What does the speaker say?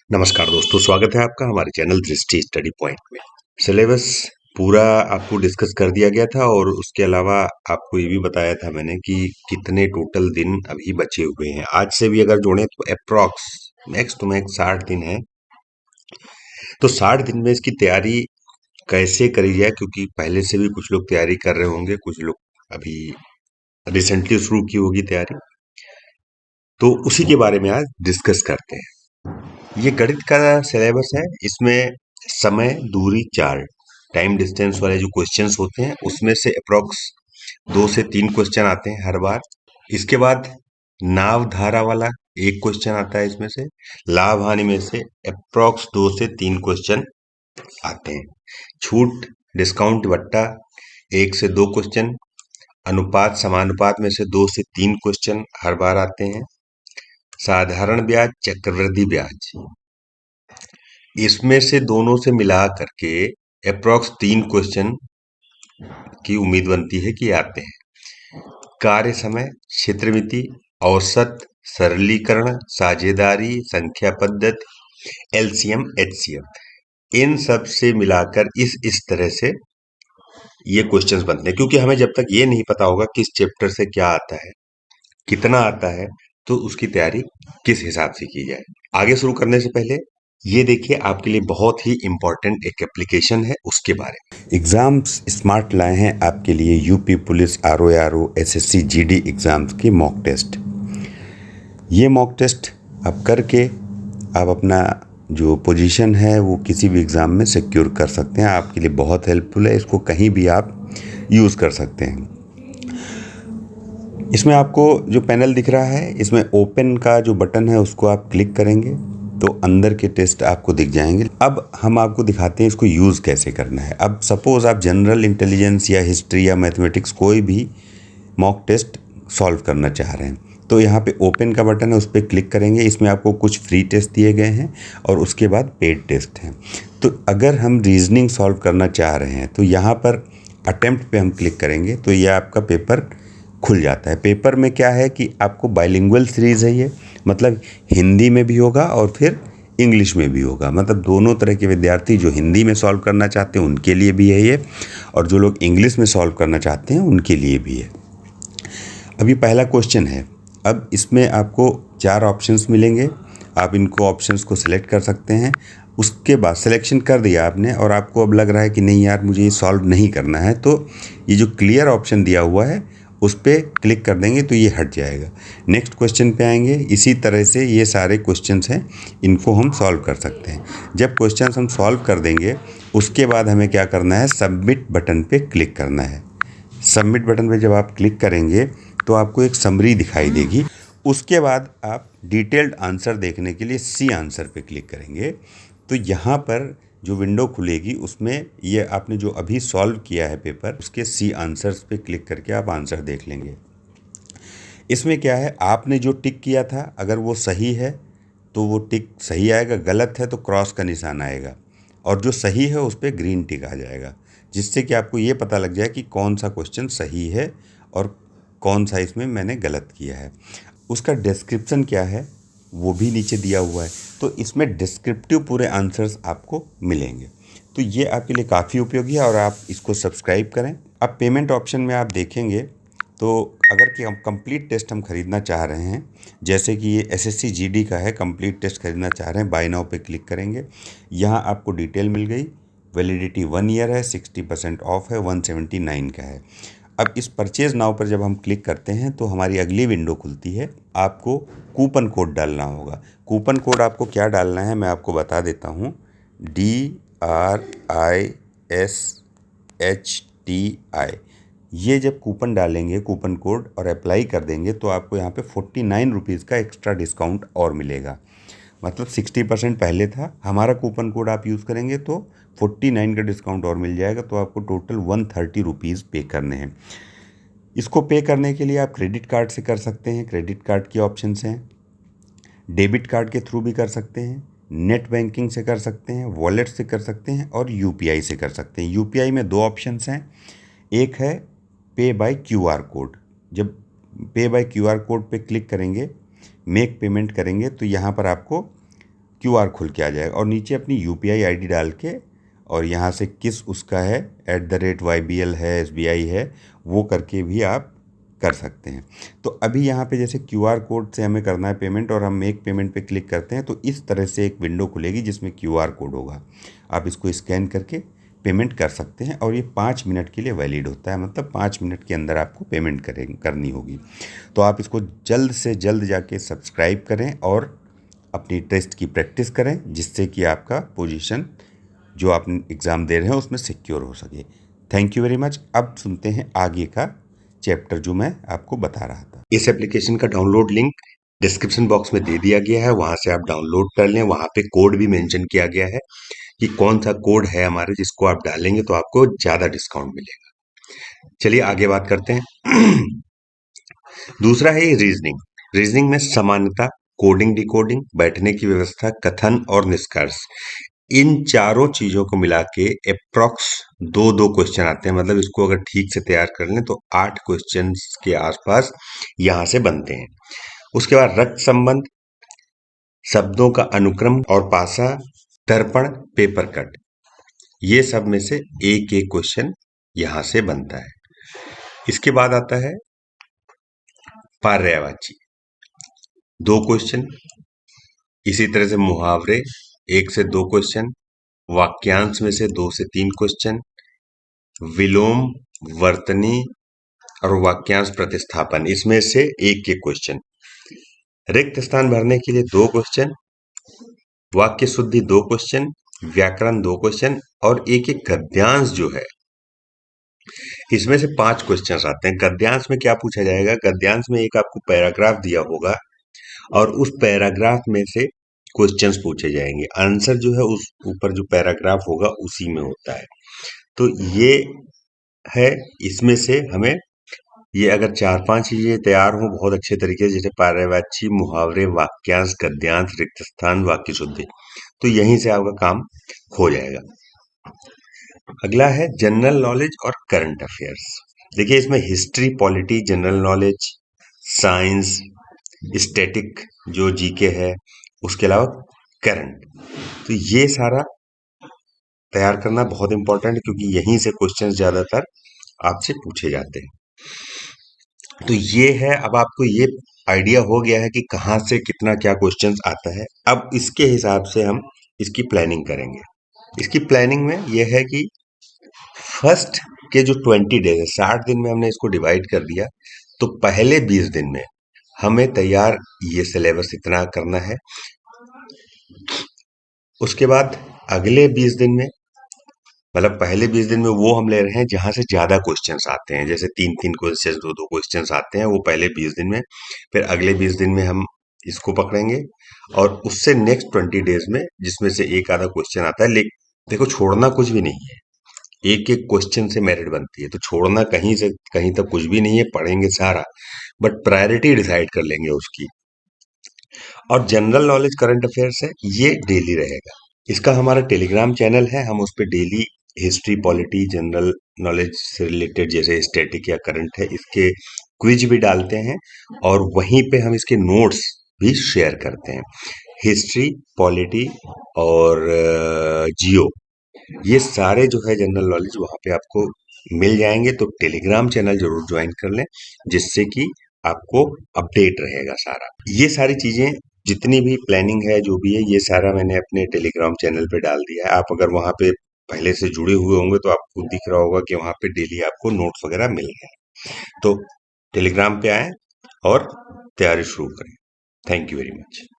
नमस्कार दोस्तों, स्वागत है आपका हमारे चैनल दृष्टि स्टडी पॉइंट में। सिलेबस पूरा आपको डिस्कस कर दिया गया था और उसके अलावा आपको ये भी बताया था मैंने कि कितने टोटल दिन अभी बचे हुए हैं। आज से भी अगर जोड़ें तो अप्रॉक्स मैक्स टू मैक्स 60 दिन है। तो 60 दिन में इसकी तैयारी कैसे करी जाए, क्योंकि पहले से भी कुछ लोग तैयारी कर रहे होंगे, कुछ लोग अभी रिसेंटली शुरू की होगी तैयारी। तो उसी के बारे में आज डिस्कस करते हैं। ये गणित का सिलेबस है। इसमें समय, दूरी, चार्ट, टाइम डिस्टेंस वाले जो क्वेश्चंस होते हैं उसमें से अप्रोक्स 2 से 3 क्वेश्चन आते हैं हर बार। इसके बाद नाव धारा वाला एक क्वेश्चन आता है। इसमें से लाभ हानि में से अप्रोक्स 2 से 3 क्वेश्चन आते हैं। छूट, डिस्काउंट, वट्टा 1 से 2 क्वेश्चन। अनुपात समानुपात में से 2 से 3 क्वेश्चन हर बार आते हैं। साधारण ब्याज, चक्रवृद्धि ब्याज, इसमें से दोनों से मिला करके अप्रॉक्स 3 क्वेश्चन की उम्मीद बनती है कि आते हैं। कार्य समय, क्षेत्रमिति, औसत, सरलीकरण, साझेदारी, संख्या पद्धति, एलसीएम, एचसीएफ, इन सब से मिलाकर इस तरह से ये क्वेश्चंस बनते हैं। क्योंकि हमें जब तक ये नहीं पता होगा किस चैप्टर से क्या आता है, कितना आता है, तो उसकी तैयारी किस हिसाब से की जाए। आगे शुरू करने से पहले ये देखिए, आपके लिए बहुत ही इम्पोर्टेंट एक एप्लीकेशन है, उसके बारे में। एग्जाम्स स्मार्ट लाए हैं आपके लिए UP police, RO, SSC, GD exams के मॉक टेस्ट। ये मॉक टेस्ट आप करके आप अपना जो पोजीशन है वो किसी भी एग्ज़ाम में सिक्योर कर सकते हैं। आपके लिए बहुत हेल्पफुल है। इसको कहीं भी आप यूज़ कर सकते हैं। इसमें आपको जो पैनल दिख रहा है, इसमें ओपन का जो बटन है उसको आप क्लिक करेंगे तो अंदर के टेस्ट आपको दिख जाएंगे। अब हम आपको दिखाते हैं इसको यूज़ कैसे करना है। अब सपोज़ आप जनरल इंटेलिजेंस या हिस्ट्री या मैथमेटिक्स कोई भी मॉक टेस्ट सॉल्व करना चाह रहे हैं, तो यहाँ पे ओपन का बटन है, उस पर क्लिक करेंगे। इसमें आपको कुछ फ्री टेस्ट दिए गए हैं और उसके बाद पेड टेस्ट हैं। तो अगर हम रीजनिंग सॉल्व करना चाह रहे हैं तो यहाँ पर अटेम्प्ट पे हम क्लिक करेंगे तो ये आपका पेपर खुल जाता है। पेपर में क्या है कि आपको बाइलिंगुअल सीरीज़ है ये, मतलब हिंदी में भी होगा और फिर इंग्लिश में भी होगा। मतलब दोनों तरह के विद्यार्थी, जो हिंदी में सॉल्व करना चाहते हैं उनके लिए भी है ये, और जो लोग इंग्लिश में सॉल्व करना चाहते हैं उनके लिए भी है। अभी पहला क्वेश्चन है। अब इसमें आपको 4 ऑप्शंस मिलेंगे। आप इनको ऑप्शंस को सिलेक्ट कर सकते हैं। उसके बाद सिलेक्शन कर दिया आपने और आपको अब लग रहा है कि नहीं यार मुझे ये सॉल्व नहीं करना है, तो ये जो क्लियर ऑप्शन दिया हुआ है उस पर क्लिक कर देंगे तो ये हट जाएगा। नेक्स्ट क्वेश्चन पे आएंगे। इसी तरह से ये सारे क्वेश्चंस हैं, इनको हम सॉल्व कर सकते हैं। जब क्वेश्चंस हम सॉल्व कर देंगे उसके बाद हमें क्या करना है, सबमिट बटन पे क्लिक करना है। सबमिट बटन पे जब आप क्लिक करेंगे तो आपको एक समरी दिखाई देगी। उसके बाद आप डिटेल्ड आंसर देखने के लिए सी आंसर पे क्लिक करेंगे तो यहाँ पर जो विंडो खुलेगी उसमें ये आपने जो अभी सॉल्व किया है पेपर, उसके सी आंसर्स पे क्लिक करके आप आंसर देख लेंगे। इसमें क्या है, आपने जो टिक किया था अगर वो सही है तो वो टिक सही आएगा, गलत है तो क्रॉस का निशान आएगा, और जो सही है उस पर ग्रीन टिक आ जाएगा, जिससे कि आपको ये पता लग जाए कि कौन सा क्वेश्चन सही है और कौन सा इसमें मैंने गलत किया है। उसका डिस्क्रिप्शन क्या है वो भी नीचे दिया हुआ है, तो इसमें डिस्क्रिप्टिव पूरे आंसर्स आपको मिलेंगे। तो ये आपके लिए काफ़ी उपयोगी है और आप इसको सब्सक्राइब करें। अब पेमेंट ऑप्शन में आप देखेंगे तो अगर कि हम कंप्लीट टेस्ट हम ख़रीदना चाह रहे हैं, जैसे कि ये एसएससी जीडी का है, कंप्लीट टेस्ट खरीदना चाह रहे हैं, बाय नाउ पे क्लिक करेंगे। यहाँ आपको डिटेल मिल गई। वैलिडिटी 1 ईयर है, 60% ऑफ है, 179 का है। अब इस परचेज नाउ पर जब हम क्लिक करते हैं तो हमारी अगली विंडो खुलती है। आपको कूपन कोड डालना होगा। कूपन कोड आपको क्या डालना है मैं आपको बता देता हूँ। DRISHTI, ये जब कूपन डालेंगे, कूपन कोड, और अप्लाई कर देंगे तो आपको यहाँ पे 49 रुपीज़ का एक्स्ट्रा डिस्काउंट और मिलेगा। मतलब 60% पहले था, हमारा कूपन कोड आप यूज़ करेंगे तो 49 का डिस्काउंट और मिल जाएगा। तो आपको टोटल 130 रुपीज़ पे करने हैं। इसको पे करने के लिए आप क्रेडिट कार्ड से कर सकते हैं, क्रेडिट कार्ड के ऑप्शंस हैं। डेबिट कार्ड के थ्रू भी कर सकते हैं, नेट बैंकिंग से कर सकते हैं, वॉलेट से कर सकते हैं और यूपीआई से कर सकते हैं। यूपीआई में 2 ऑप्शंस हैं। एक है पे बाय क्यूआर कोड। जब पे बाय क्यूआर कोड पे क्लिक करेंगे, मेक पेमेंट करेंगे तो यहाँ पर आपको क्यूआर खुल के आ जाएगा और नीचे अपनी यूपीआई आईडी डाल के और यहाँ से किस उसका है @YBL है, SBI है, वो करके भी आप कर सकते हैं। तो अभी यहाँ पे जैसे क्यूआर कोड से हमें करना है पेमेंट और हम मेक पेमेंट पे क्लिक करते हैं तो इस तरह से एक विंडो खुलेगी जिसमें क्यूआर कोड होगा। आप इसको स्कैन करके पेमेंट कर सकते हैं और ये 5 मिनट के लिए वैलिड होता है, मतलब 5 मिनट के अंदर आपको पेमेंट करनी होगी। तो आप इसको जल्द से जल्द जाके सब्सक्राइब करें और अपनी टेस्ट की प्रैक्टिस करें, जिससे कि आपका पोजीशन जो आप एग्ज़ाम दे रहे हैं उसमें सिक्योर हो सके। Thank you very much. अब सुनते हैं आगे का चैप्टर जो मैं आपको बता रहा था। इस एप्लीकेशन का डाउनलोड लिंक डिस्क्रिप्शन बॉक्स में दे दिया गया है, वहाँ से आप डाउनलोड कर लें। वहाँ पे कोड भी मेंशन किया गया है कि कौन सा कोड है हमारे, जिसको आप डालेंगे तो आपको ज़्यादा डिस्काउंट मिलेगा। चलिए आगे बात करते हैं। दूसरा है रीजनिंग। रीजनिंग में समानता, कोडिंग डिकोडिंग, बैठने की व्यवस्था, कथन और निष्कर्ष, इन चारों चीजों को मिला के अप्रॉक्स 2-2 क्वेश्चन आते हैं। मतलब इसको अगर ठीक से तैयार कर लें तो 8 क्वेश्चन के आसपास यहां से बनते हैं। उसके बाद रक्त संबंध, शब्दों का अनुक्रम और पासा, दर्पण, पेपर कट, ये सब में से एक एक क्वेश्चन यहां से बनता है। इसके बाद आता है पर्यायवाची, 2 क्वेश्चन। इसी तरह से मुहावरे, 1 से 2 क्वेश्चन। वाक्यांश में से 2 से 3 क्वेश्चन। विलोम, वर्तनी और वाक्यांश प्रतिस्थापन, इसमें से एक एक क्वेश्चन। रिक्त स्थान भरने के लिए 2 क्वेश्चन। वाक्य शुद्धि 2 क्वेश्चन। व्याकरण 2 क्वेश्चन और एक एक गद्यांश जो है इसमें से 5 क्वेश्चन आते हैं। गद्यांश में क्या पूछा जाएगा? गद्यांश में एक आपको पैराग्राफ दिया होगा और उस पैराग्राफ में से क्वेश्चंस पूछे जाएंगे। आंसर जो है उस ऊपर जो पैराग्राफ होगा उसी में होता है। तो ये है, इसमें से हमें ये अगर 4-5 चीजें तैयार हो बहुत अच्छे तरीके से, जैसे पर्यायवाची, मुहावरे, वाक्यांश, गद्यांश, रिक्त स्थान, वाक्य शुद्धि, तो यहीं से आपका काम हो जाएगा। अगला है जनरल नॉलेज और करंट अफेयर्स। देखिए इसमें history, polity, general knowledge, science, static जो जीके है, उसके अलावा करंट, तो ये सारा तैयार करना बहुत इंपॉर्टेंट है क्योंकि यहीं से क्वेश्चंस ज्यादातर आपसे पूछे जाते हैं। तो ये है, अब आपको ये आइडिया हो गया है कि कहाँ से कितना क्या क्वेश्चंस आता है। अब इसके हिसाब से हम इसकी प्लानिंग करेंगे। इसकी प्लानिंग में यह है कि फर्स्ट के जो 20 डेज है, 60 दिन में हमने इसको डिवाइड कर दिया। तो पहले 20 दिन में हमें तैयार ये सिलेबस इतना करना है। उसके बाद अगले 20 दिन में, मतलब पहले 20 दिन में वो हम ले रहे हैं जहां से ज्यादा क्वेश्चंस आते हैं, जैसे 3-3 क्वेश्चंस, 2-2 क्वेश्चंस आते हैं, वो पहले 20 दिन में। फिर अगले 20 दिन में हम इसको पकड़ेंगे और उससे नेक्स्ट 20 डेज में जिसमें से एक आधा क्वेश्चन आता है। लेकिन देखो छोड़ना कुछ भी नहीं है, एक एक क्वेश्चन से मेरिट बनती है, तो छोड़ना कहीं से कहीं तक कुछ भी नहीं है, पढ़ेंगे सारा, बट प्रायोरिटी डिसाइड कर लेंगे उसकी। और जनरल नॉलेज, करंट अफेयर्स है, ये डेली रहेगा। इसका हमारा टेलीग्राम चैनल है, हम उस पर daily history, polity, general knowledge से रिलेटेड जैसे स्टैटिक या करंट है, इसके क्विज भी डालते हैं और वहीं पे हम इसके नोट्स भी शेयर करते हैं। हिस्ट्री, पॉलिटी और जियो, ये सारे जो है जनरल नॉलेज वहाँ पे आपको मिल जाएंगे। तो टेलीग्राम चैनल जरूर ज्वाइन कर लें, जिससे कि आपको अपडेट रहेगा सारा। ये सारी चीजें जितनी भी प्लानिंग है, जो भी है, ये सारा मैंने अपने टेलीग्राम चैनल पे डाल दिया है। आप अगर वहाँ पे पहले से जुड़े हुए होंगे तो आपको दिख रहा होगा कि वहाँ पे डेली आपको नोट्स वगैरह मिल रहे हैं। तो टेलीग्राम पे आएं और तैयारी शुरू करें। Thank you very much.